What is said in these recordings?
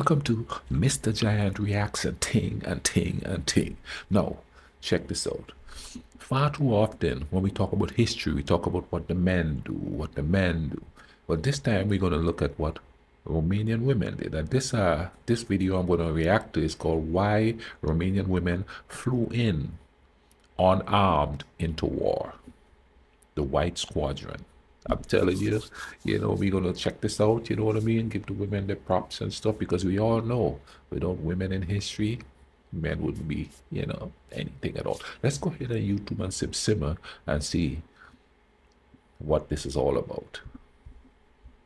Welcome to Mr. Giant Reacts and Ting and Ting and Ting. Now, check this out. Far too often, when we talk about history, we talk about what the men do, what the men do. But this time, we're going to look at what Romanian women did. And this video I'm going to react to is called Why Romanian Women Flew Unarmed into War. The White Squadron. I'm telling you, we're going to check this out, you know what I mean? Give the women their props and stuff, because we all know without women in history, men wouldn't be, anything at all. Let's go ahead and YouTube and simmer and see what this is all about.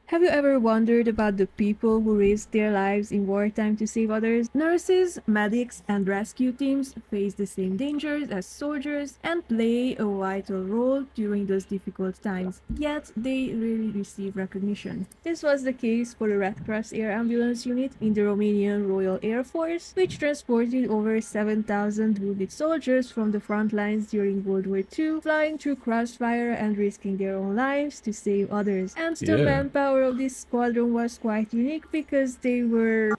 Have you ever wondered about the people who risk their lives in wartime to save others? Nurses, medics, and rescue teams face the same dangers as soldiers and play a vital role during those difficult times, yet they rarely receive recognition. This was the case for the Red Cross Air Ambulance Unit in the Romanian Royal Air Force, which transported over 7,000 wounded soldiers from the front lines during World War II, flying through crossfire and risking their own lives to save others. And the manpower of this squadron was quite unique because they were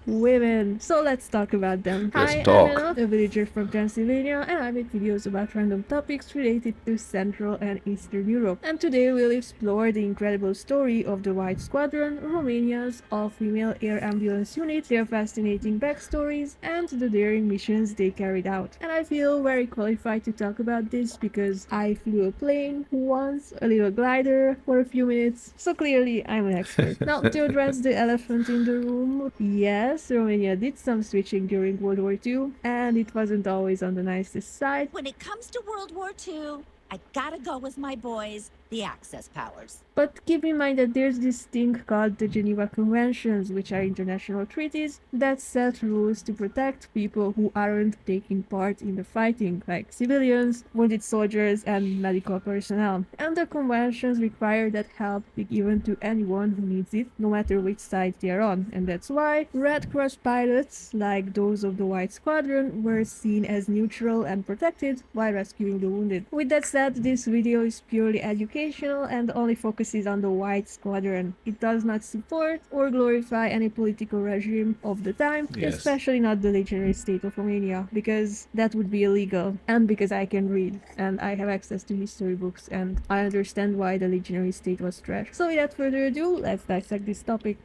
women. So let's talk about them. Hi, I'm Anna, a villager from Transylvania, and I make videos about random topics related to Central and Eastern Europe. And today we'll explore the incredible story of the White Squadron, Romania's all-female air ambulance unit, their fascinating backstories, and the daring missions they carried out. And I feel very qualified to talk about this because I flew a plane once, a little glider, for a few minutes, so clearly I'm an expert. Now, to address the elephant in the room, yes, Romania did some switching during World War II, and it wasn't always on the nicest side. When it comes to World War II, I gotta go with my boys, the Axis powers. But keep in mind that there's this thing called the Geneva Conventions, which are international treaties that set rules to protect people who aren't taking part in the fighting, like civilians, wounded soldiers, and medical personnel. And the conventions require that help be given to anyone who needs it, no matter which side they're on. And that's why Red Cross pilots, like those of the White Squadron, were seen as neutral and protected while rescuing the wounded. With that said, this video is purely educational and only focuses on the White Squadron. It does not support or glorify any political regime of the time, especially not the legendary state of Romania, because that would be illegal, and because I can read and I have access to history books and I understand why the legionary state was trash. So without further ado, let's dissect this topic.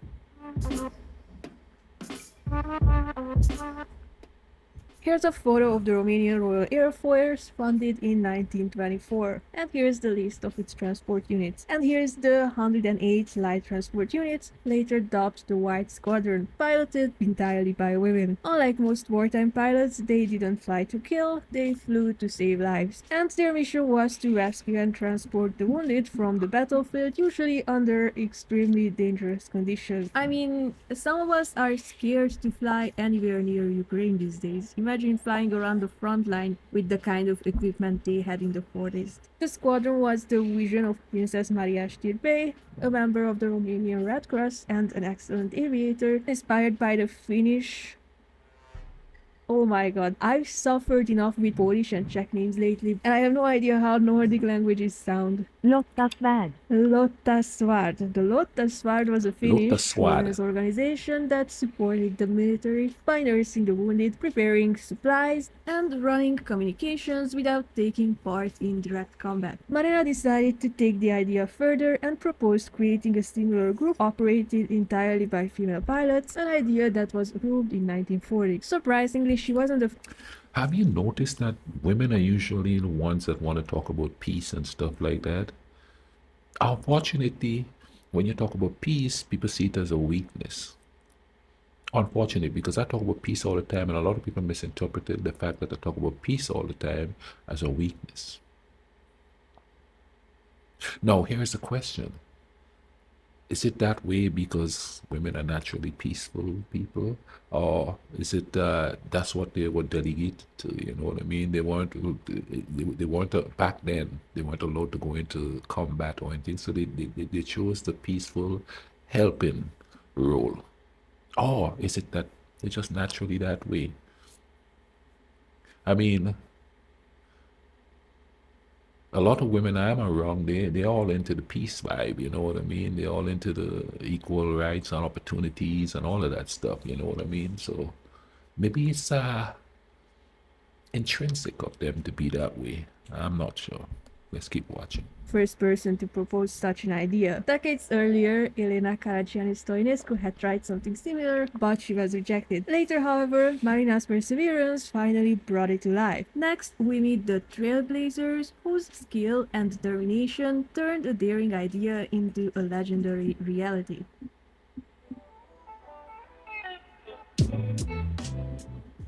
Here's a photo of the Romanian Royal Air Force, founded in 1924, and here's the list of its transport units. And here's the 108 light transport units, later dubbed the White Squadron, piloted entirely by women. Unlike most wartime pilots, they didn't fly to kill, they flew to save lives. And their mission was to rescue and transport the wounded from the battlefield, usually under extremely dangerous conditions. I mean, some of us are scared to fly anywhere near Ukraine these days. Imagine flying around the front line with the kind of equipment they had in the 40s. The squadron was the vision of Princess Maria Știre, a member of the Romanian Red Cross and an excellent aviator, inspired by the Finnish. Oh my god, I've suffered enough with Polish and Czech names lately, and I have no idea how Nordic languages sound. Lotta Svärd. Lotta Svärd. The Lotta Svärd was a Finnish women's organization that supported the military by nursing the wounded, preparing supplies, and running communications without taking part in direct combat. Marina decided to take the idea further and proposed creating a similar group operated entirely by female pilots, an idea that was approved in 1940. Surprisingly, she wasn't a. Have you noticed that women are usually the ones that want to talk about peace and stuff like that? Unfortunately, when you talk about peace, people see it as a weakness. Unfortunately, because I talk about peace all the time, and a lot of people misinterpreted the fact that I talk about peace all the time as a weakness. Now, here's the question. Is it that way because women are naturally peaceful people, or is it that's what they were delegated to? You know what I mean? They weren't back then. They weren't allowed to go into combat or anything, so they chose the peaceful, helping role. Or is it that they're just naturally that way? I mean, a lot of women I'm around, they're all into the peace vibe, you know what I mean? They're all into the equal rights and opportunities and all of that stuff, you know what I mean? So maybe it's intrinsic of them to be that way. I'm not sure. Let's keep watching. First person to propose such an idea. Decades earlier, Elena Karagiannis-Stoinescu had tried something similar, but she was rejected. Later, however, Marina's perseverance finally brought it to life. Next, we meet the trailblazers, whose skill and determination turned a daring idea into a legendary reality.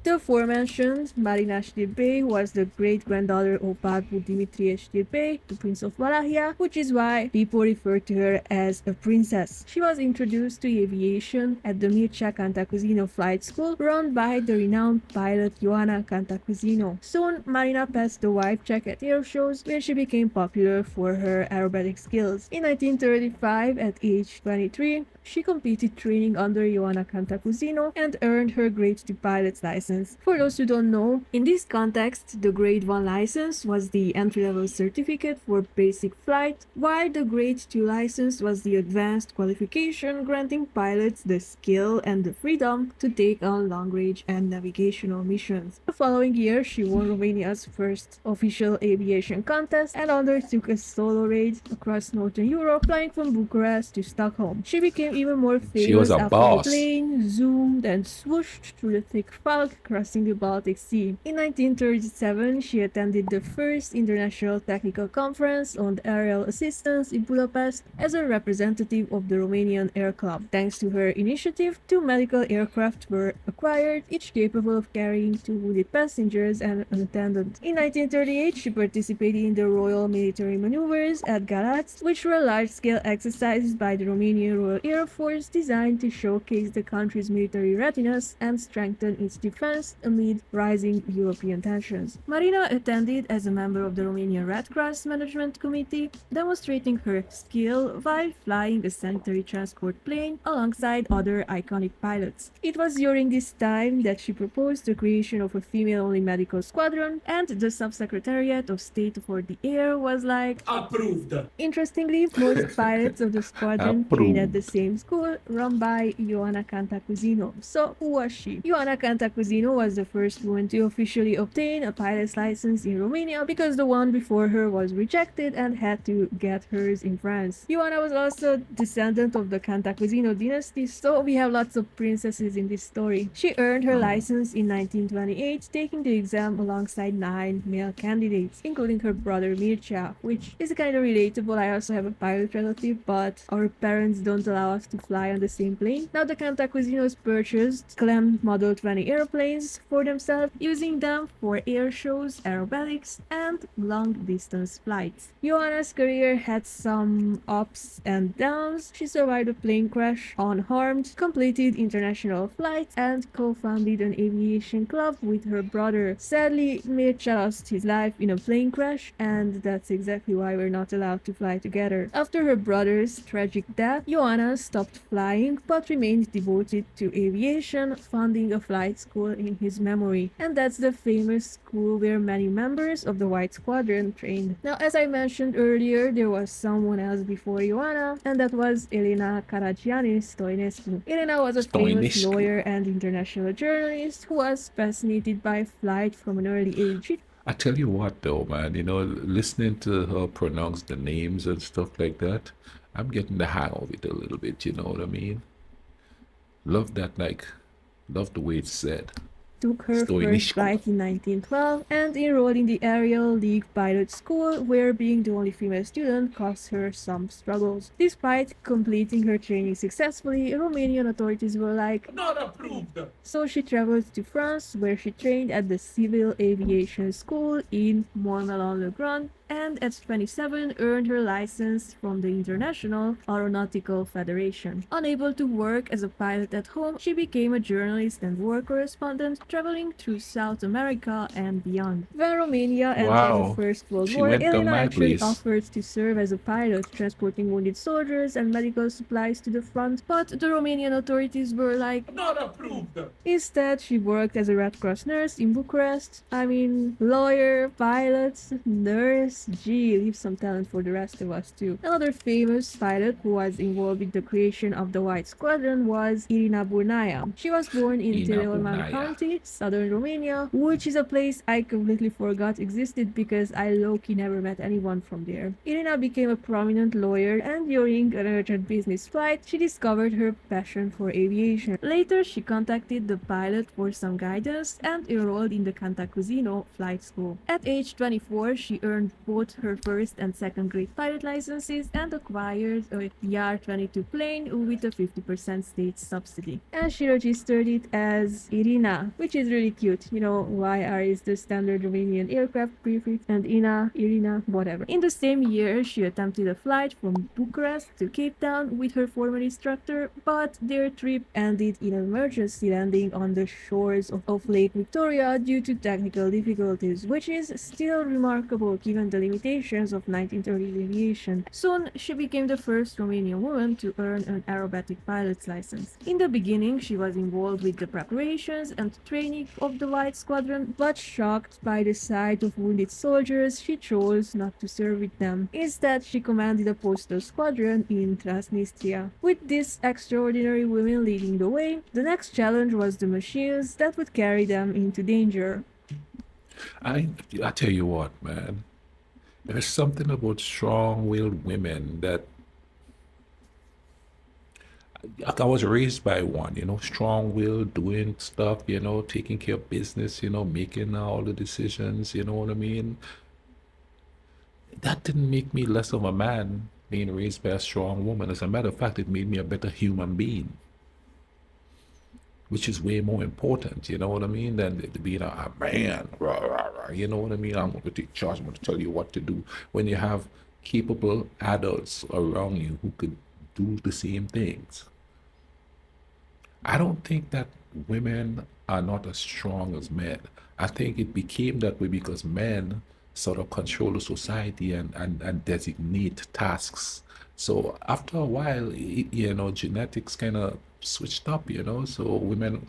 The aforementioned Marina Știbei was the great-granddaughter of Babu Dimitrie Știbei, the Prince of Wallachia, which is why people refer to her as a princess. She was introduced to aviation at the Mircea Cantacuzino flight school run by the renowned pilot Ioana Cantacuzino. Soon, Marina passed the wife check at air shows, where she became popular for her aerobatic skills. In 1935, at age 23, she completed training under Ioana Cantacuzino and earned her Grade 2 pilot's license. For those who don't know, in this context, the Grade 1 license was the entry-level certificate for basic flight, while the Grade 2 license was the advanced qualification granting pilots the skill and the freedom to take on long-range and navigational missions. The following year, she won Romania's first official aviation contest and undertook a solo raid across Northern Europe, flying from Bucharest to Stockholm. She became even more She was famous a after the boss. plane zoomed and swooshed through the thick fog, crossing the Baltic Sea. In 1937, she attended the first International Technical Conference on Aerial Assistance in Budapest as a representative of the Romanian Air Club. Thanks to her initiative, 2 medical aircraft were acquired, each capable of carrying 2 wounded passengers and an attendant. In 1938, she participated in the Royal Military Maneuvers at Galați, which were large-scale exercises by the Romanian Royal Air Force designed to showcase the country's military readiness and strengthen its defense amid rising European tensions. Marina attended as a member of the Romanian Red Cross Management Committee, demonstrating her skill while flying a sanitary transport plane alongside other iconic pilots. It was during this time that she proposed the creation of a female-only medical squadron, and the Subsecretariat of State for the Air was like, Approved. interestingly, most pilots of the squadron trained at the Approved. same school run by Ioana Cantacuzino. So, who was she? Ioana Cantacuzino was the first woman to officially obtain a pilot's license in Romania because the one before her was rejected and had to get hers in France. Ioana was also descendant of the Cantacuzino dynasty, so we have lots of princesses in this story. She earned her license in 1928, taking the exam alongside 9 male candidates, including her brother Mircea, which is kind of relatable. I also have a pilot relative, but our parents don't allow us to fly on the same plane. Now the Cantacuzinos purchased Clem Model 20 airplanes for themselves, using them for air shows, aerobatics, and long-distance flights. Ioana's career had some ups and downs. She survived a plane crash unharmed, completed international flights, and co-founded an aviation club with her brother. Sadly, Mircea lost his life in a plane crash, and that's exactly why we're not allowed to fly together. After her brother's tragic death, Ioana stopped flying but remained devoted to aviation, funding a flight school in his memory. And that's the famous school where many members of the White Squadron trained. Now, as I mentioned earlier, there was someone else before Ioana, and that was Elena Karagiannis-Stoinescu. Elena was a famous Stoinescu. lawyer and international journalist who was fascinated by flight from an early age. She I tell you what, though, man, you know, listening to her pronounce the names and stuff like that, I'm getting the hang of it a little bit, you know what I mean? Love that, like, love the way it's said. took her first Stoinescu. flight in 1912 and enrolled in the Aerial League Pilot School, where being the only female student caused her some struggles. Despite completing her training successfully, Romanian authorities were like, Not approved. so she traveled to France, where she trained at the Civil Aviation School in Montmelon-le-Grand, and at 27 earned her license from the International Aeronautical Federation. Unable to work as a pilot at home, she became a journalist and war correspondent, traveling through South America and beyond. When Romania entered the Wow. First World She War, went to Elena my actually place. offered to serve as a pilot, transporting wounded soldiers and medical supplies to the front, but the Romanian authorities were like, Not approved. instead, she worked as a Red Cross nurse in Bucharest. I mean, lawyer, pilot, nurse. Yes, gee, leave some talent for the rest of us too. Another famous pilot who was involved with the creation of the White Squadron was Irina Burnaya. She was born in Ina Tirolman Bunaya. County, southern Romania, which is a place I completely forgot existed because I low-key never met anyone from there. Irina became a prominent lawyer, and during an urgent business flight, she discovered her passion for aviation. Later, she contacted the pilot for some guidance and enrolled in the Cantacuzino flight school. At age 24, she earned both her first and second grade pilot licenses and acquired a YR-22 plane with a 50% state subsidy. And she registered it as Irina, which is really cute. You know, YR is the standard Romanian aircraft prefix, and Irina, whatever. In the same year, she attempted a flight from Bucharest to Cape Town with her former instructor, but their trip ended in an emergency landing on the shores of Lake Victoria due to technical difficulties, which is still remarkable given the limitations of 1930s aviation. Soon, she became the first Romanian woman to earn an aerobatic pilot's license. In the beginning, she was involved with the preparations and training of the White Squadron, but shocked by the sight of wounded soldiers, she chose not to serve with them. Instead, she commanded a postal squadron in Transnistria. With these extraordinary women leading the way, the next challenge was the machines that would carry them into danger. I I tell you what, man. There's something about strong-willed women that like I was raised by one, strong-willed, doing stuff, taking care of business, making all the decisions, you know what I mean? That didn't make me less of a man being raised by a strong woman. As a matter of fact, it made me a better human being, which is way more important, you know what I mean, than being a man, rah, rah, rah, you know what I mean? I'm going to take charge, I'm going to tell you what to do. When you have capable adults around you who could do the same things. I don't think that women are not as strong as men. I think it became that way because men sort of control the society and designate tasks. So after a while, genetics kind of switched up, so women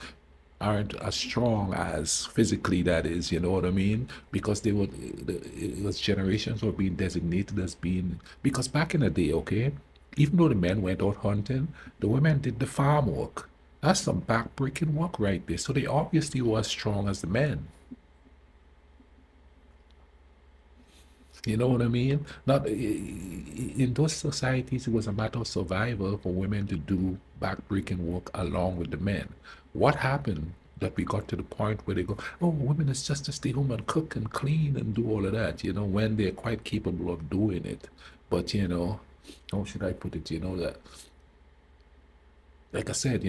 aren't as strong as physically, that is, you know what I mean? Because it was generations were being designated as being, because back in the day, okay, even though the men went out hunting, the women did the farm work. That's some backbreaking work right there. So they obviously were as strong as the men. You know what I mean? Not in those societies, it was a matter of survival for women to do backbreaking work along with the men. What happened that we got to the point where they go, oh, women is just to stay home and cook and clean and do all of that, when they're quite capable of doing it. But, how should I put it, that like I said,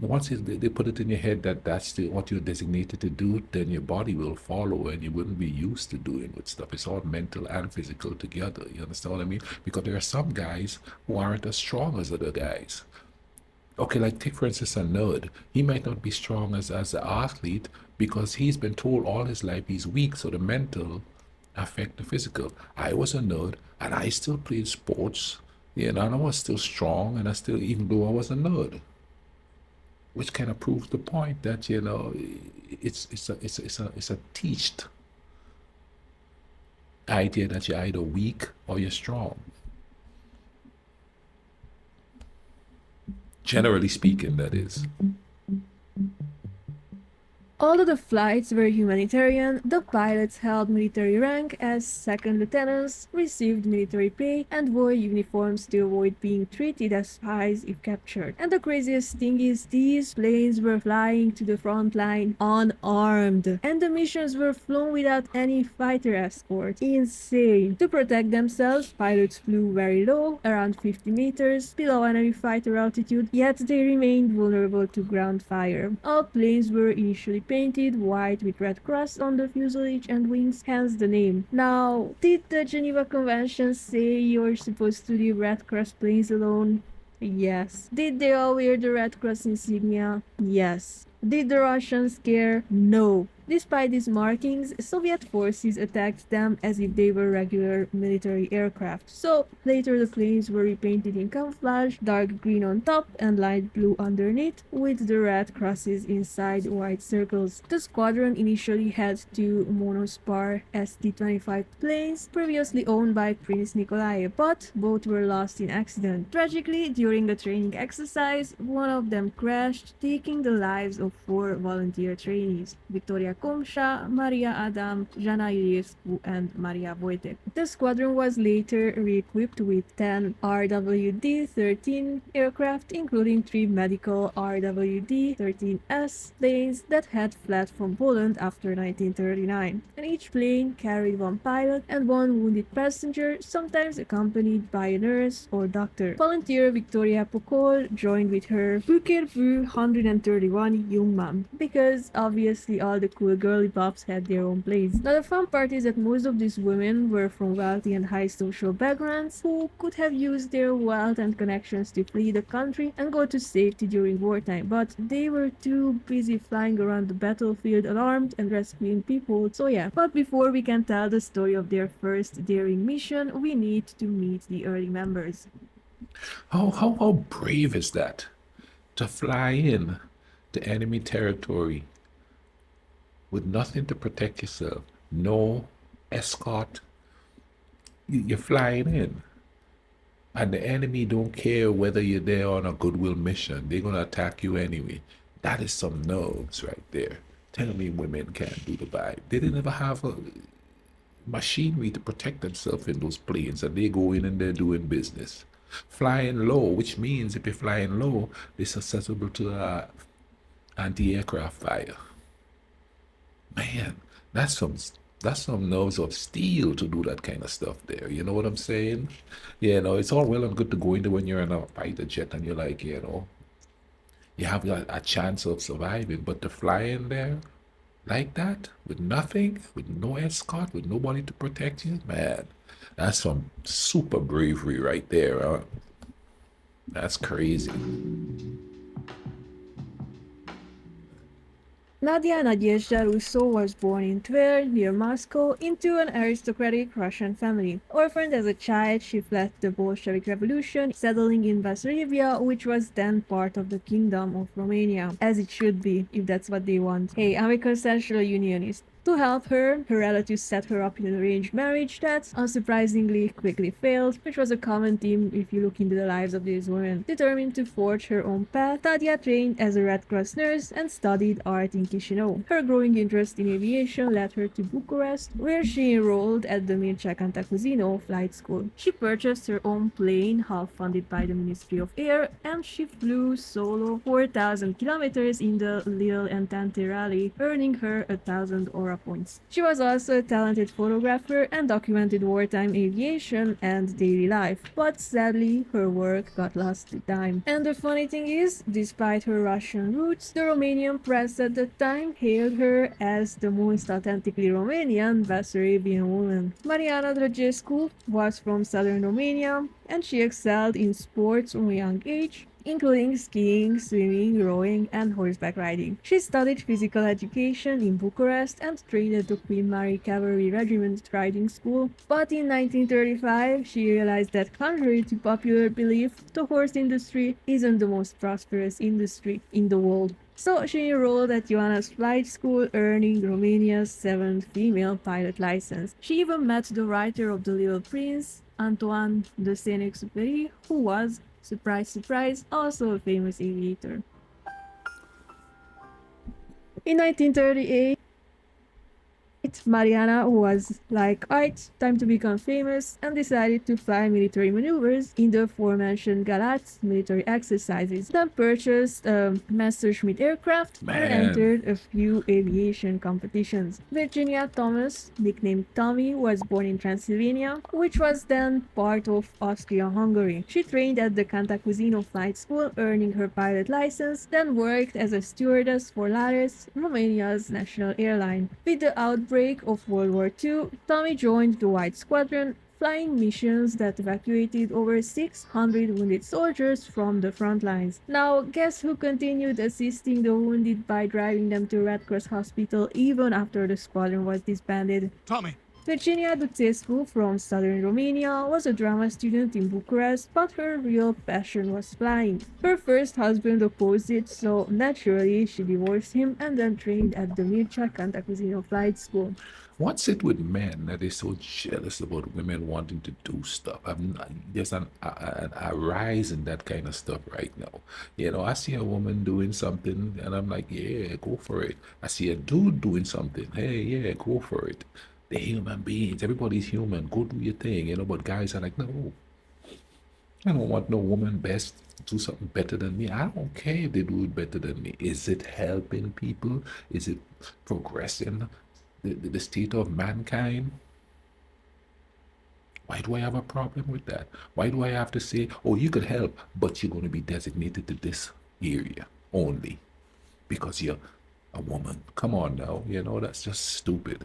once they put it in your head that that's what you're designated to do, then your body will follow and you wouldn't be used to doing with stuff. It's all mental and physical together. You understand what I mean? Because there are some guys who aren't as strong as other guys. Okay, like take for instance a nerd. He might not be strong as an athlete because he's been told all his life he's weak, so the mental affect the physical. I was a nerd and I still played sports. And I was still strong, and I still, even though I was a nerd, which kind of proves the point that it's a teached idea that you're either weak or you're strong. Generally speaking, that is. Although the flights were humanitarian, the pilots held military rank as second lieutenants, received military pay, and wore uniforms to avoid being treated as spies if captured. And the craziest thing is, these planes were flying to the front line unarmed, and the missions were flown without any fighter escort. Insane. To protect themselves, pilots flew very low, around 50 meters, below enemy fighter altitude, yet they remained vulnerable to ground fire. All planes were initially painted white with red cross on the fuselage and wings, hence the name. Now, did the Geneva Convention say you're supposed to leave red cross planes alone? Yes. Did they all wear the red cross insignia? Yes. Did the Russians care? No. Despite these markings, Soviet forces attacked them as if they were regular military aircraft. So later the planes were repainted in camouflage, dark green on top and light blue underneath, with the red crosses inside white circles. The squadron initially had two monospar ST-25 planes previously owned by Prince Nikolai, but both were lost in accident. Tragically, during a training exercise, one of them crashed, taking the lives of four volunteer trainees: Victoria Komsha, Maria Adam, Jana Iliescu, and Maria Wojtek. The squadron was later re-equipped with 10 RWD-13 aircraft, including three medical RWD-13S planes that had fled from Poland after 1939, and each plane carried one pilot and one wounded passenger, sometimes accompanied by a nurse or doctor. Volunteer Victoria Pokol joined with her Bukervu 131 Jungmann, because obviously all the cool girly pops had their own planes. Now the fun part is that most of these women were from wealthy and high social backgrounds who could have used their wealth and connections to flee the country and go to safety during wartime, but they were too busy flying around the battlefield unarmed and rescuing people. So yeah, but before we can tell the story of their first daring mission, we need to meet the early members. How brave is that? To fly in to enemy territory with nothing to protect yourself, no escort. You're flying in, and the enemy don't care whether you're there on a goodwill mission. They're gonna attack you anyway. That is some nerves right there. Tell me women can't do the vibe. They didn't ever have a machinery to protect themselves in those planes, and they go in and they're doing business. Flying low, which means if you're flying low, they're susceptible to anti-aircraft fire. Man, that's some nerves of steel to do that kind of stuff there. You know what I'm saying? Yeah, no, it's all well and good to go into when you're in a fighter jet and you're like, you have a chance of surviving, but to fly in there like that with nothing, with no escort, with nobody to protect you, man, that's some super bravery right there. Huh? That's crazy. Nadia Nadezhda Russo was born in Tver, near Moscow, into an aristocratic Russian family. Orphaned as a child, she fled the Bolshevik Revolution, settling in Bessarabia, which was then part of the Kingdom of Romania, as it should be, if that's what they want. Hey, I'm a consensual unionist. To help her, her relatives set her up in an arranged marriage that, unsurprisingly, quickly failed, which was a common theme if you look into the lives of these women. Determined to forge her own path, Tadia trained as a Red Cross nurse and studied art in Chisinau. Her growing interest in aviation led her to Bucharest, where she enrolled at the Mircea Cantacuzino flight school. She purchased her own plane, half funded by the Ministry of Air, and she flew solo 4,000 kilometers in the Lille Entente Rally, earning her 1,000 aura points. She was also a talented photographer and documented wartime aviation and daily life, but sadly her work got lost to time. And the funny thing is, despite her Russian roots, the Romanian press at the time hailed her as the most authentically Romanian Bessarabian woman. Mariana Dragescu was from southern Romania, and she excelled in sports from a young age, including skiing, swimming, rowing, and horseback riding. She studied physical education in Bucharest and trained at the Queen Mary Cavalry Regiment riding school, but in 1935 she realized that, contrary to popular belief, the horse industry isn't the most prosperous industry in the world. So she enrolled at Ioana's flight school, earning Romania's 7th female pilot license. She even met the writer of The Little Prince, Antoine de Saint-Exupéry, who was, surprise, surprise, also a famous aviator. In 1938, Mariana was like, alright, time to become famous, and decided to fly military maneuvers in the aforementioned Galatz military exercises. Then purchased a Messerschmitt aircraft and entered a few aviation competitions. Virginia Thomas, nicknamed Tommy, was born in Transylvania, which was then part of Austria-Hungary. She trained at the Cantacuzino flight school, earning her pilot license, then worked as a stewardess for Lares, Romania's national airline. With the outbreak of World War II, Tommy joined the White Squadron, flying missions that evacuated over 600 wounded soldiers from the front lines. Now, guess who continued assisting the wounded by driving them to Red Cross Hospital even after the squadron was disbanded? Tommy. Virginia Duțescu from southern Romania was a drama student in Bucharest, but her real passion was flying. Her first husband opposed it, so naturally she divorced him and then trained at the Mircea Cantacuzino Flight School. What's it with men that they're so jealous about women wanting to do stuff? There's a rise in that kind of stuff right now. You know, I see a woman doing something and I'm like, yeah, go for it. I see a dude doing something. Hey, yeah, go for it. They're human beings. Everybody's human. Go do your thing, you know. But guys are like, no, I don't want no woman best do something better than me. I don't care if they do it better than me. Is it helping people? Is it progressing the state of mankind? Why do I have a problem with that? Why do I have to say, oh, you could help, but you're going to be designated to this area only because you're a woman? Come on now, you know, that's just stupid.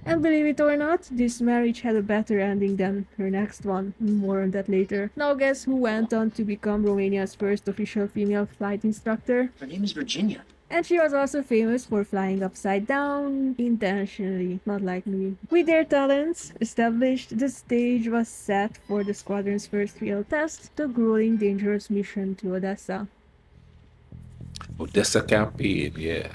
And believe it or not, this marriage had a better ending than her next one. More on that later. Now guess who went on to become Romania's first official female flight instructor? Her name is Virginia. And she was also famous for flying upside down, intentionally, not like me. With their talents established, the stage was set for the squadron's first real test, the grueling, dangerous mission to Odessa. Odessa campaign, yeah.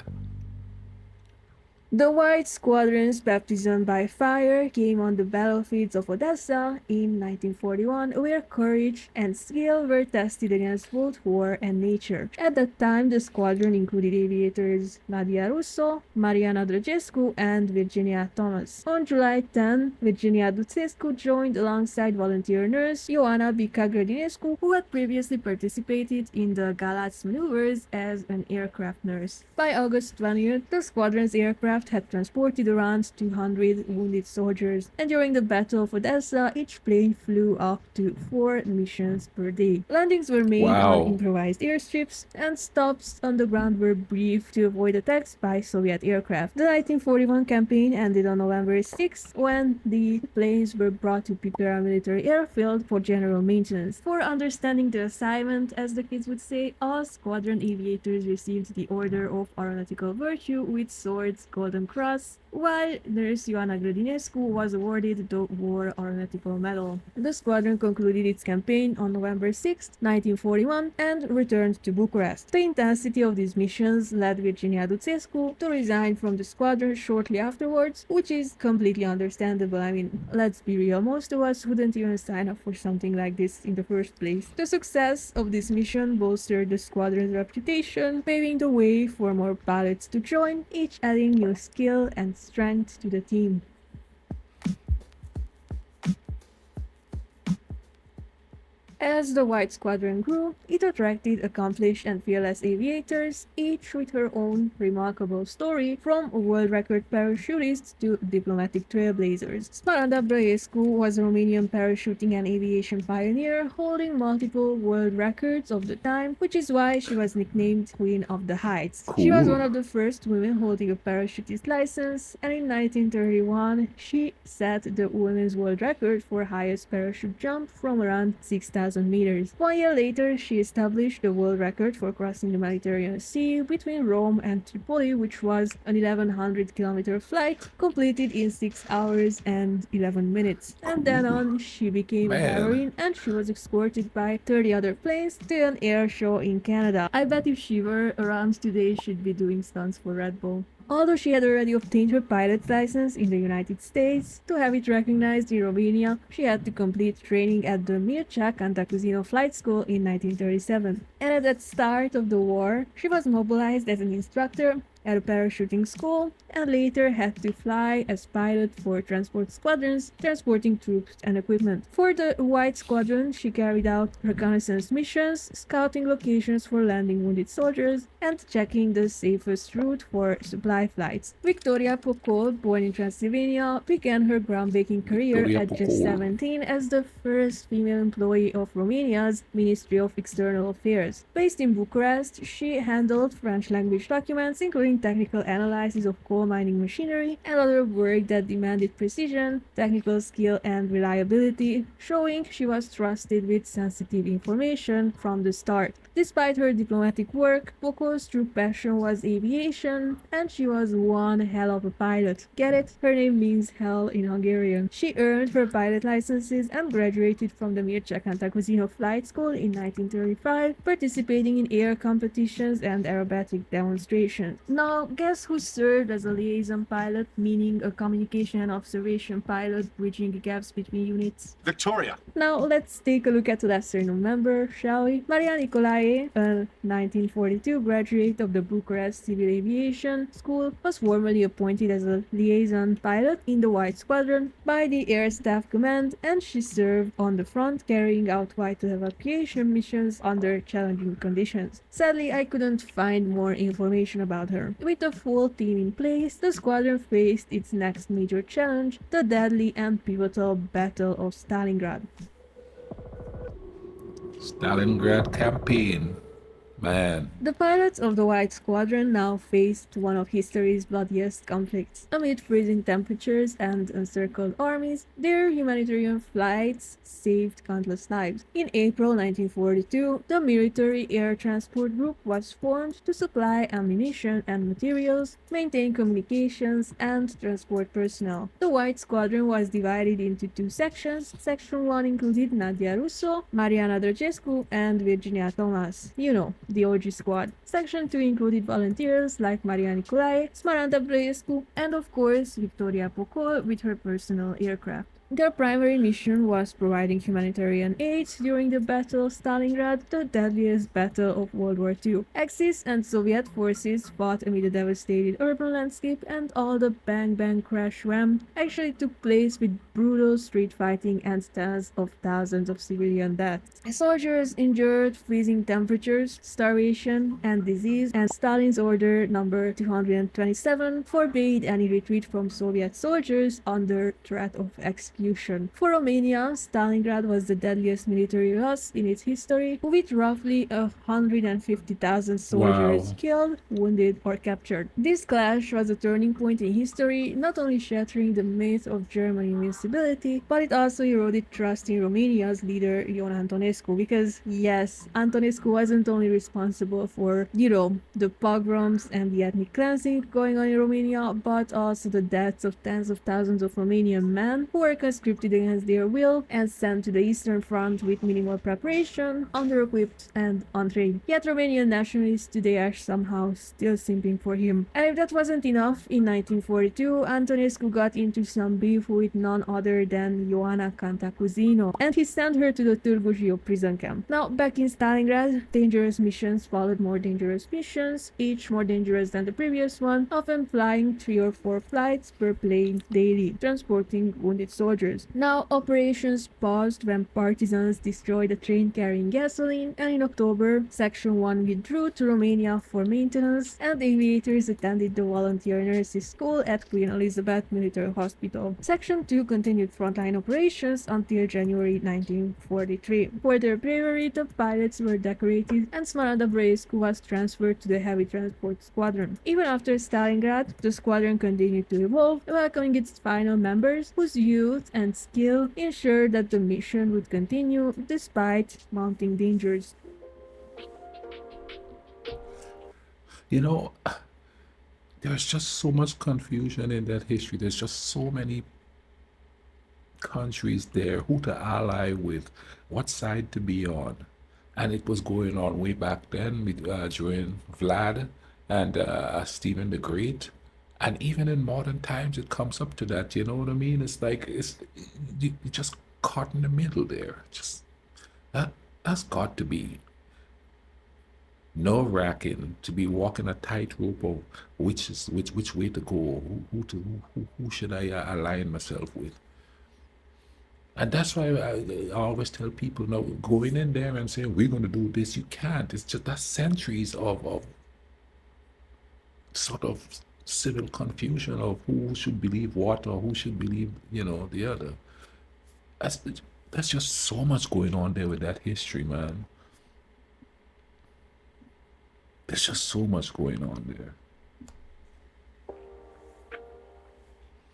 The White Squadron's baptism by fire came on the battlefields of Odessa in 1941, where courage and skill were tested against both war and nature. At that time, the squadron included aviators Nadia Russo, Mariana Drăgescu, and Virginia Thomas. On July 10, Virginia Duțescu joined alongside volunteer nurse Ioana Bica-Grădinescu, who had previously participated in the Galatz maneuvers as an aircraft nurse. By August 20th, the squadron's aircraft had transported around 200 wounded soldiers, and during the Battle of Odessa, each plane flew up to 4 missions per day. Landings were made Wow. on improvised airstrips, and stops on the ground were brief to avoid attacks by Soviet aircraft. The 1941 campaign ended on November 6, when the planes were brought to Pipera Military Airfield for general maintenance. For understanding the assignment, as the kids would say, all squadron aviators received the Order of Aeronautical Virtue with swords, Golden Cross, while nurse Ioana Grădinescu was awarded the War Aeronautical Medal. The squadron concluded its campaign on November 6, 1941, and returned to Bucharest. The intensity of these missions led Virginia Duțescu to resign from the squadron shortly afterwards, which is completely understandable. I mean, let's be real, most of us wouldn't even sign up for something like this in the first place. The success of this mission bolstered the squadron's reputation, paving the way for more pilots to join, each adding new skill and strength to the team. As the White Squadron grew, it attracted accomplished and fearless aviators, each with her own remarkable story, from world record parachutists to diplomatic trailblazers. Smaranda Brăescu was a Romanian parachuting and aviation pioneer, holding multiple world records of the time, which is why she was nicknamed Queen of the Heights. She was Cool. one of the first women holding a parachutist license, and in 1931, she set the women's world record for highest parachute jump from around 6,000 meters. 1 year later, she established the world record for crossing the Mediterranean Sea between Rome and Tripoli, which was an 1,100-kilometer flight completed in 6 hours and 11 minutes. And then on, she became a Man. heroine, and she was escorted by 30 other planes to an air show in Canada. I bet if she were around today, she'd be doing stunts for Red Bull. Although she had already obtained her pilot's license in the United States, to have it recognized in Romania, she had to complete training at the Mircea Cantacuzino Flight School in 1937. And at the start of the war, she was mobilized as an instructor at a parachuting school, and later had to fly as pilot for transport squadrons, transporting troops and equipment. For the White Squadron, she carried out reconnaissance missions, scouting locations for landing wounded soldiers, and checking the safest route for supply flights. Victoria Pocol, born in Transylvania, began her groundbreaking career Victoria at just Pocol. 17 as the first female employee of Romania's Ministry of External Affairs. Based in Bucharest, she handled French language documents, including doing technical analysis of coal mining machinery and other work that demanded precision, technical skill, and reliability, showing she was trusted with sensitive information from the start. Despite her diplomatic work, Poco's true passion was aviation, and she was one hell of a pilot. Get it? Her name means hell in Hungarian. She earned her pilot licenses and graduated from the Mircea Cantacuzino Flight School in 1935, participating in air competitions and aerobatic demonstrations. Now, guess who served as a liaison pilot, meaning a communication and observation pilot bridging the gaps between units? Victoria. Now, let's take a look at a lesser-known member, shall we? Maria Nicolae, a 1942 graduate of the Bucharest Civil Aviation School, was formally appointed as a liaison pilot in the White Squadron by the Air Staff Command, and she served on the front carrying out white evacuation missions under challenging conditions. Sadly, I couldn't find more information about her. With a full team in place, the squadron faced its next major challenge, the deadly and pivotal Battle of Stalingrad. Stalingrad campaign. Man. The pilots of the White Squadron now faced one of history's bloodiest conflicts. Amid freezing temperatures and encircled armies, their humanitarian flights saved countless lives. In April 1942, the Military Air Transport Group was formed to supply ammunition and materials, maintain communications, and transport personnel. The White Squadron was divided into two sections. Section 1 included Nadia Russo, Mariana Drăgescu, and Virginia Thomas. You know, the OG squad. Section 2 included volunteers like Maria Nicolae, Smaranda Brăescu, and of course Victoria Poco with her personal aircraft. Their primary mission was providing humanitarian aid during the Battle of Stalingrad, the deadliest battle of World War II. Axis and Soviet forces fought amid a devastated urban landscape, and all the bang-bang crash wham actually took place with brutal street fighting and tens of thousands of civilian deaths. Soldiers endured freezing temperatures, starvation, and disease, and Stalin's order number 227 forbade any retreat from Soviet soldiers under threat of execution. For Romania, Stalingrad was the deadliest military loss in its history, with roughly 150,000 soldiers killed, wounded, or captured. This clash was a turning point in history, not only shattering the myth of German invincibility, but it also eroded trust in Romania's leader, Ion Antonescu, because yes, Antonescu wasn't only responsible for, the pogroms and the ethnic cleansing going on in Romania, but also the deaths of tens of thousands of Romanian men who were conscripted against their will and sent to the Eastern Front with minimal preparation, under-equipped, and untrained. Yet Romanian nationalists today are somehow still simping for him. And if that wasn't enough, in 1942, Antonescu got into some beef with none other than Ioana Cantacuzino, and he sent her to the Târgu Jiu prison camp. Now, back in Stalingrad, dangerous missions followed more dangerous missions, each more dangerous than the previous one, often flying 3 or 4 flights per plane daily, transporting wounded soldiers. Now, operations paused when partisans destroyed a train carrying gasoline, and in October, Section 1 withdrew to Romania for maintenance, and aviators attended the volunteer nurses school at Queen Elizabeth Military Hospital. Section 2 continued frontline operations until January 1943. For their bravery, the pilots were decorated, and Smaranda Brăescu was transferred to the Heavy Transport Squadron. Even after Stalingrad, the squadron continued to evolve, welcoming its final members, whose youth and skill ensured that the mission would continue despite mounting dangers. There's just so much confusion in that history. There's just so many countries there, who to ally with, what side to be on. And it was going on way back then with, during Vlad and Stephen the Great. And even in modern times, it comes up to that, you know what I mean? It's like, you just caught in the middle there. Just, that's got to be nerve-wracking, to be walking a tightrope of which way to go, who should I align myself with. And that's why I always tell people, now, going in there and saying, we're going to do this, you can't. It's just, that's centuries of sort of civil confusion of who should believe what or who should believe, the other. That's just so much going on there with that history, man. There's just so much going on there.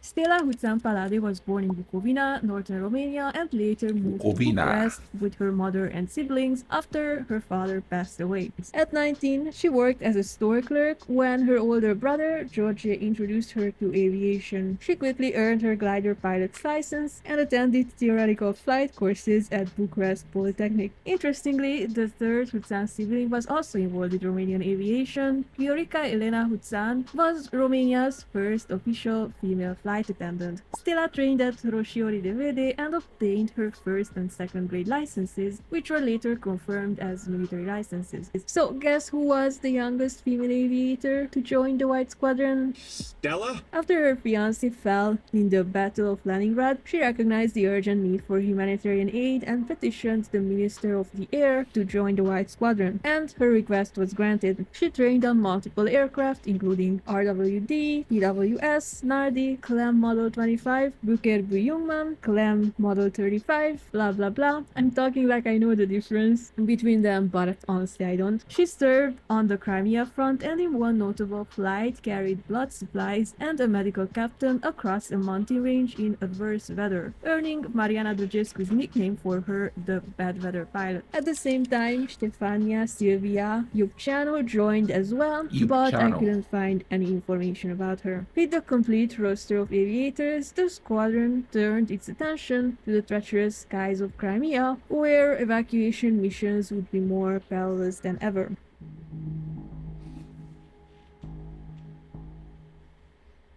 Stella Huțan-Palade was born in Bukovina, northern Romania, and later moved to Bukovina. Bucharest with her mother and siblings after her father passed away. At 19, she worked as a store clerk when her older brother, George, introduced her to aviation. She quickly earned her glider pilot's license and attended theoretical flight courses at Bucharest Polytechnic. Interestingly, the third Huțan sibling was also involved in Romanian aviation. Viorica Elena Huțan was Romania's first official female flight attendant. Stella trained at Roșiori de Vede and obtained her first and second grade licenses, which were later confirmed as military licenses. So, guess who was the youngest female aviator to join the White Squadron? Stella? After her fiancé fell in the Battle of Leningrad, she recognized the urgent need for humanitarian aid and petitioned the Minister of the Air to join the White Squadron, and her request was granted. She trained on multiple aircraft, including RWD, PWS, Nardi, Clem Model 25, Buker Buyungman, Clem Model 35, blah blah blah. I'm talking like I know the difference between them, but honestly I don't. She served on the Crimea front and in one notable flight carried blood supplies and a medical captain across a mountain range in adverse weather, earning Mariana Dugescu's nickname for her, the bad weather pilot. At the same time, Stefania Silvia Iucceanu joined as well, but I Iucceanu. couldn't find any information about her. With the complete roster of aviators, the squadron turned its attention to the treacherous skies of Crimea, where evacuation missions would be more perilous than ever.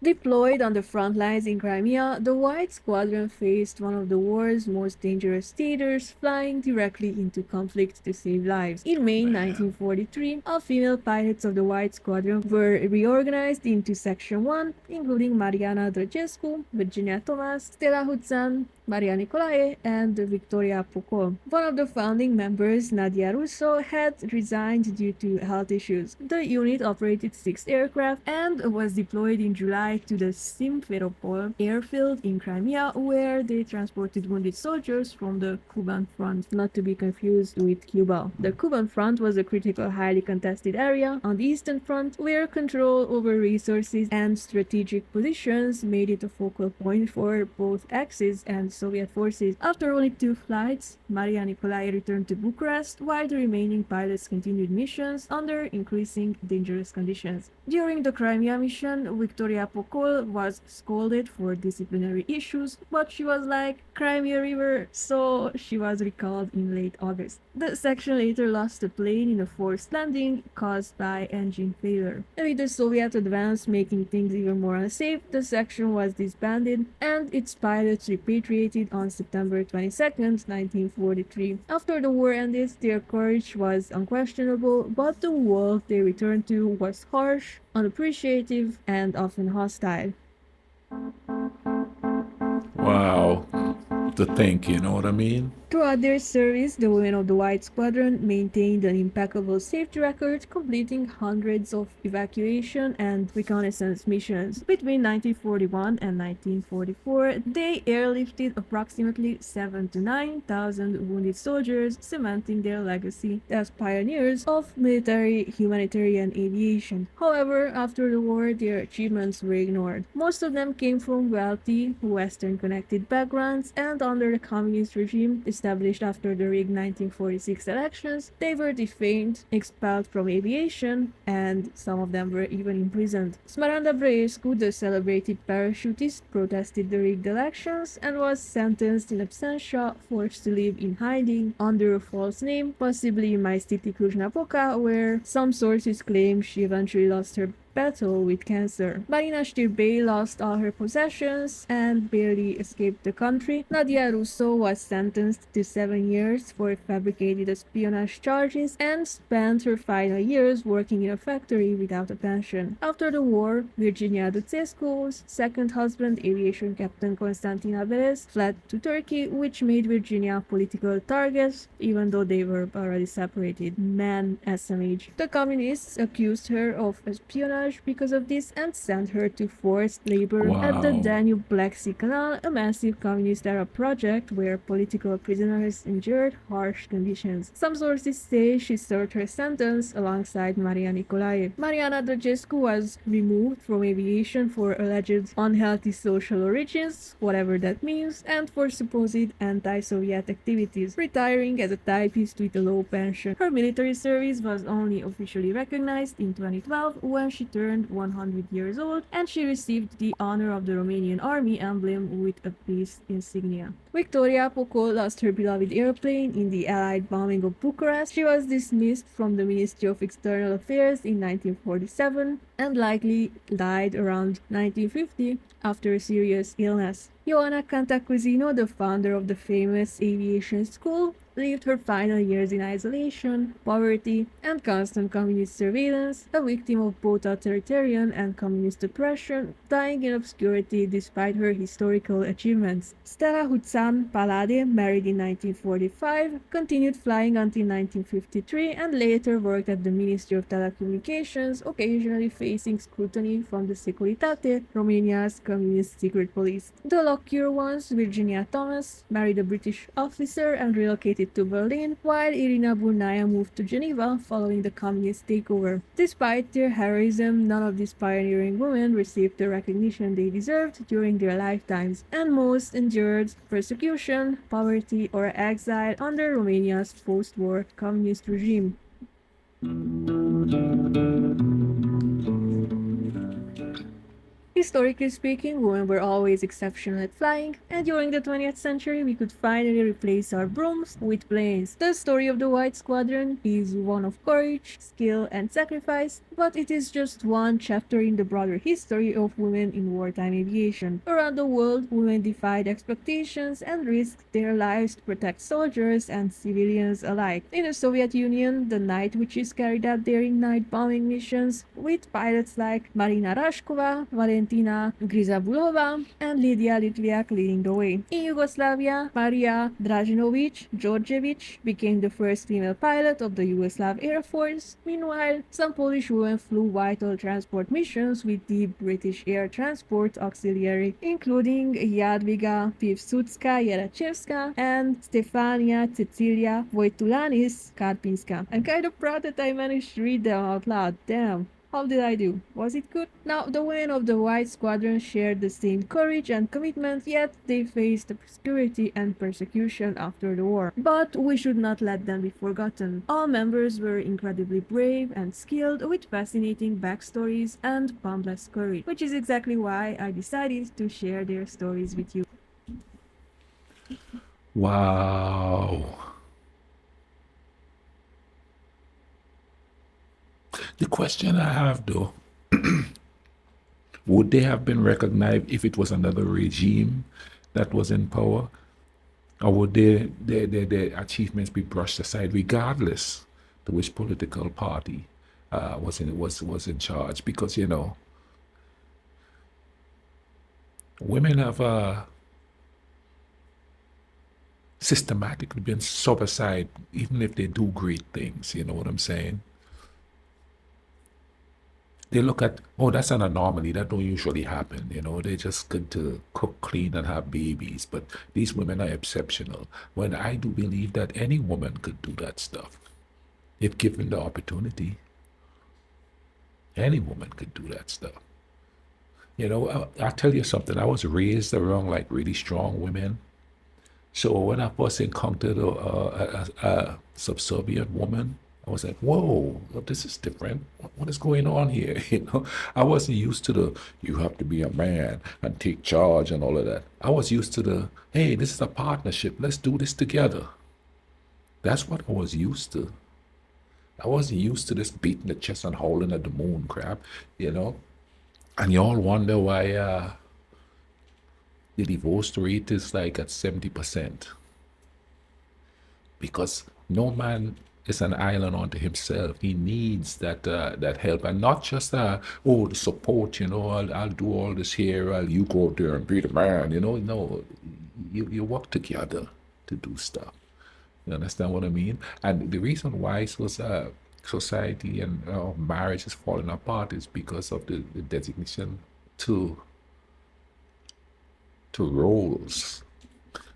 Deployed on the front lines in Crimea, the White Squadron faced one of the war's most dangerous theaters, flying directly into conflict to save lives. In May 1943, all female pilots of the White Squadron were reorganized into Section 1, including Mariana Drăgescu, Virginia Thomas, Stella Huțan, Maria Nicolae, and Victoria Pocol. One of the founding members, Nadia Russo, had resigned due to health issues. The unit operated 6 aircraft and was deployed in July to the Simferopol airfield in Crimea, where they transported wounded soldiers from the Cuban front, not to be confused with Cuba. The Cuban front was a critical, highly contested area on the Eastern Front, where control over resources and strategic positions made it a focal point for both Axis and Soviet forces. After only 2 flights, Maria Nicolae returned to Bucharest, while the remaining pilots continued missions under increasing dangerous conditions. During the Crimea mission, Victoria Pocol was scolded for disciplinary issues, but she was like, Crimea River, so she was recalled in late August. The section later lost a plane in a forced landing caused by engine failure. With the Soviet advance making things even more unsafe, the section was disbanded and its pilots repatriated on September 22, 1943. After the war ended, their courage was unquestionable, but the world they returned to was harsh, unappreciative, and often hostile. Wow. To think, you know what I mean? Throughout their service, the women of the White Squadron maintained an impeccable safety record, completing hundreds of evacuation and reconnaissance missions. Between 1941 and 1944, they airlifted approximately 7,000 to 9,000 wounded soldiers, cementing their legacy as pioneers of military humanitarian aviation. However, after the war, their achievements were ignored. Most of them came from wealthy, Western-connected backgrounds, and under the communist regime established after the rigged 1946 elections, they were defamed, expelled from aviation, and some of them were even imprisoned. Smaranda Braescu, the celebrated parachutist, protested the rigged elections and was sentenced in absentia, forced to live in hiding under a false name, possibly in my city Cluj-Napoca, where some sources claim she eventually lost her battle with cancer. Marina Știrbei lost all her possessions and barely escaped the country. Nadia Russo was sentenced to 7 years for fabricated espionage charges and spent her final years working in a factory without a pension. After the war, Virginia Duțescu's second husband, aviation captain Constantin Abeles, fled to Turkey, which made Virginia a political target, even though they were already separated. Man, SMH. The communists accused her of espionage sabotage because of this and sent her to forced labor at the Wow. Danube Black Sea Canal, a massive communist-era project where political prisoners endured harsh conditions. Some sources say she served her sentence alongside Maria Nicolae. Mariana Drăgescu was removed from aviation for alleged unhealthy social origins, whatever that means, and for supposed anti-Soviet activities, retiring as a typist with a low pension. Her military service was only officially recognized in 2012 when she turned 100 years old, and she received the honor of the Romanian Army emblem with a peace insignia. Victoria Pocol lost her beloved airplane in the Allied bombing of Bucharest. She was dismissed from the Ministry of External Affairs in 1947 and likely died around 1950 after a serious illness. Ioana Cantacuzino, the founder of the famous aviation school, lived her final years in isolation, poverty, and constant communist surveillance, a victim of both authoritarian and communist oppression, dying in obscurity despite her historical achievements. Stella Huțan Palade, married in 1945, continued flying until 1953 and later worked at the Ministry of Telecommunications, occasionally facing scrutiny from the Securitate, Romania's communist secret police. The luckier ones, Virginia Thomas, married a British officer and relocated to Berlin, while Irina Burnaya moved to Geneva following the communist takeover. Despite their heroism, none of these pioneering women received the recognition they deserved during their lifetimes, and most endured persecution, poverty, or exile under Romania's post-war communist regime. Historically speaking, women were always exceptional at flying, and during the 20th century we could finally replace our brooms with planes. The story of the White Squadron is one of courage, skill, and sacrifice, but it is just one chapter in the broader history of women in wartime aviation. Around the world, women defied expectations and risked their lives to protect soldiers and civilians alike. In the Soviet Union, the Night Witches carried out daring night bombing missions with pilots like Marina Rashkova, Valentina Grizabulova, and Lydia Litviak leading the way. In Yugoslavia, Maria Draginovic Georgievich became the first female pilot of the Yugoslav Air Force. Meanwhile, some Polish women flew vital transport missions with the British Air Transport Auxiliary, including Jadwiga Piłsudska-Jelachevska and Stefania Cecilia Wojtulanis-Karpinska. I'm kind of proud that I managed to read them out loud. Damn. How did I do? Was it good? Now, the women of the White Squadron shared the same courage and commitment, yet they faced obscurity and persecution after the war. But we should not let them be forgotten. All members were incredibly brave and skilled, with fascinating backstories and boundless courage, which is exactly why I decided to share their stories with you. Wow. The question I have though, would they have been recognized if it was another regime that was in power? Or would their achievements be brushed aside regardless to which political party was in charge? Because, you know, women have systematically been sub aside even if they do great things, you know what I'm saying? They look at, oh, that's an anomaly. That don't usually happen. You know, they just good to cook, clean, and have babies. But these women are exceptional. When I do believe that any woman could do that stuff, if given the opportunity, any woman could do that stuff. You know, I'll tell you something. I was raised around like really strong women. So when I first encountered a subservient woman, I was like, whoa, this is different. What is going on here? You know, I wasn't used to the, you have to be a man and take charge and all of that. I was used to the, hey, this is a partnership. Let's do this together. That's what I was used to. I wasn't used to this beating the chest and howling at the moon crap, you know. And you all wonder why the divorce rate is like at 70%. Because no man is an island unto himself. He needs that that help, and not just the support. You know, I'll do all this here. You go out there and be the man. You know, no, you work together to do stuff. You understand what I mean? And the reason why it was society and marriage is falling apart is because of the designation to roles.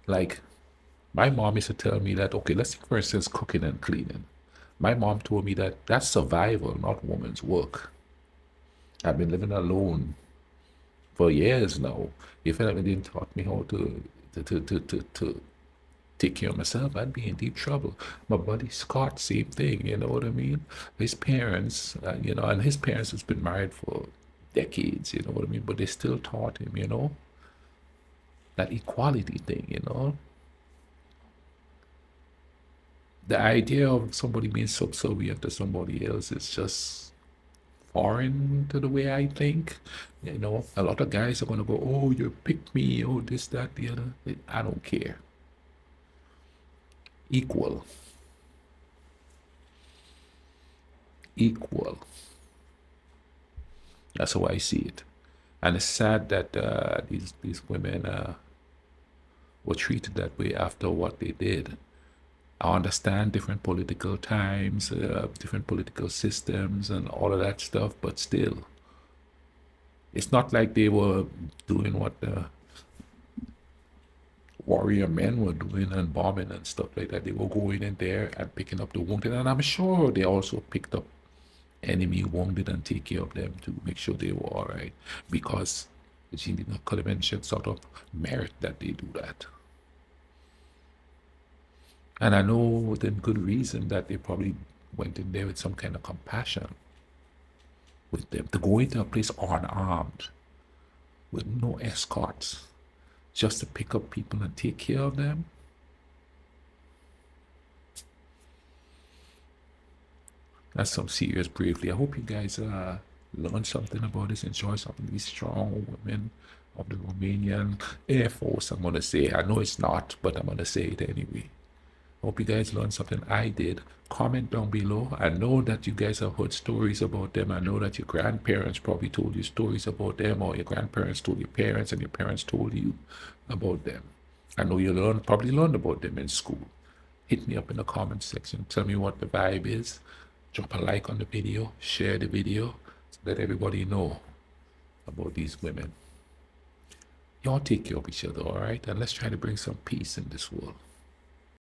Like my mom used to tell me that, okay, let's take for instance cooking and cleaning. My mom told me that that's survival, not woman's work. I've been living alone for years now. If I didn't taught me how to take care of myself, I'd be in deep trouble. My buddy Scott, same thing, you know what I mean? His parents, and his parents has been married for decades, you know what I mean? But they still taught him, that equality thing, The idea of somebody being subservient to somebody else is just foreign to the way I think. A lot of guys are gonna go, "Oh, you pick me, oh this, that, the other." I don't care. Equal, equal. That's how I see it, and it's sad that these women were treated that way after what they did. I understand different political times, different political systems, and all of that stuff, but still, it's not like they were doing what the warrior men were doing and bombing and stuff like that. They were going in there and picking up the wounded, and I'm sure they also picked up enemy wounded and take care of them to make sure they were all right, because the Geneva Convention sort of merit that they do that. And I know within good reason that they probably went in there with some kind of compassion with them. To go into a place unarmed with no escorts just to pick up people and take care of them. That's some serious bravery. I hope you guys learn something about this, enjoy something. These strong women of the Romanian Air Force, I'm going to say. I know it's not, but I'm going to say it anyway. Hope you guys learned something. I did. Comment down below. I know that you guys have heard stories about them. I know that your grandparents probably told you stories about them, or your grandparents told your parents, and your parents told you about them. I know you probably learned about them in school. Hit me up in the comment section. Tell me what the vibe is. Drop a like on the video. Share the video so that everybody know about these women. Y'all take care of each other, all right? And let's try to bring some peace in this world.